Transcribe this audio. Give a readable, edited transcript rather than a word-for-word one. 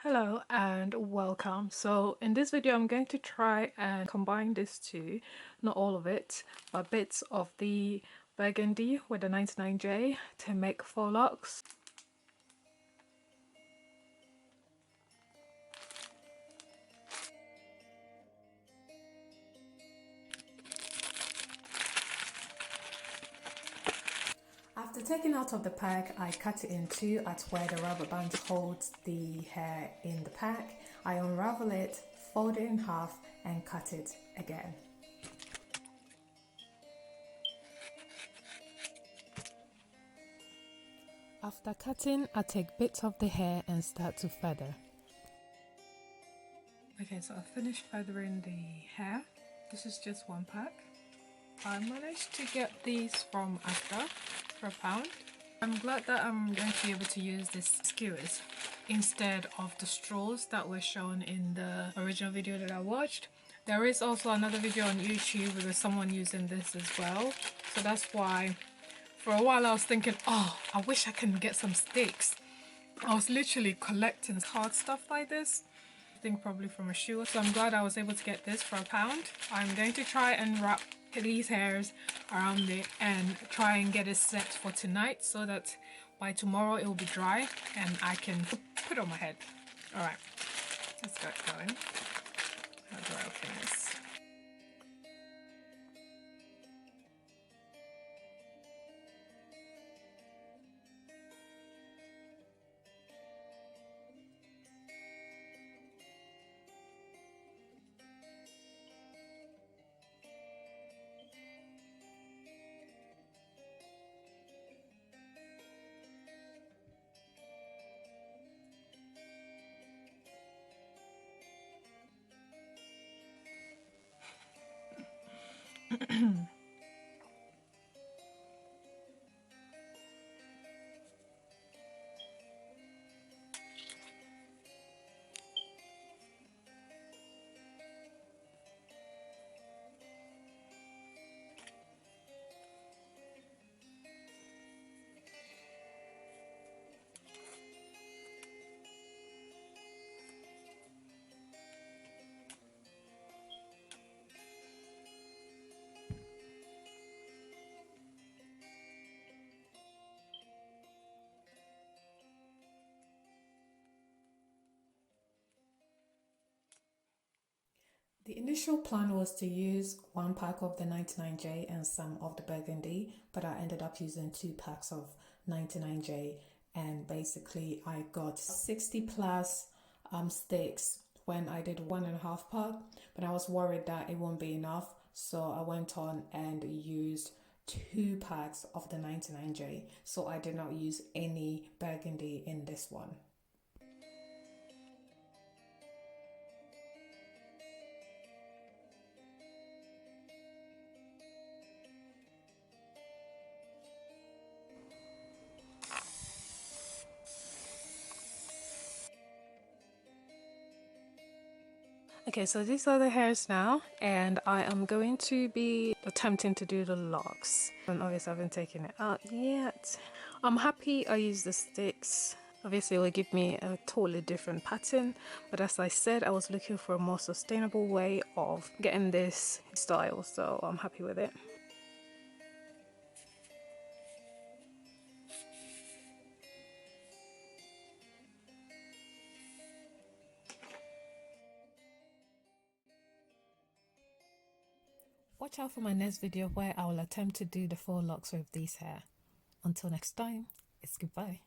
Hello and welcome. So in this video I'm going to try and combine these two, not all of it, but bits of the burgundy with the 99J to make faux locks. After taking out of the pack, I cut it in two at where the rubber band holds the hair in the pack. I unravel it, fold it in half and cut it again. After cutting, I take bits of the hair and start to feather. Okay, so I finished feathering the hair. This is just one pack. I managed to get these from Asda for £1. I'm glad that I'm going to be able to use these skewers instead of the straws that were shown in the original video that I watched. There is also another video on YouTube with someone using this as well. So that's why for a while I was thinking, oh, I wish I can get some sticks. I was literally collecting hard stuff like this. I think probably from a shoe. So I'm glad I was able to get this for £1. I'm going to try and wrap these hairs around it and try and get it set for tonight so that by tomorrow it will be dry and I can put it on my head. Alright, let's get going. How do I open this? The initial plan was to use one pack of the 99J and some of the burgundy, but I ended up using 2 packs of 99J and basically I got 60 plus sticks when I did 1.5 pack, but I was worried that it won't be enough, so I went on and used 2 packs of the 99J, so I did not use any burgundy in this one. Okay, so these are the hairs now, and I am going to be attempting to do the locks. And obviously I haven't taken it out yet. I'm happy I used the sticks. Obviously it will give me a totally different pattern, but as I said, I was looking for a more sustainable way of getting this style, so I'm happy with it. Watch out for my next video where I will attempt to do the faux locks with these hair. Until next time, it's goodbye.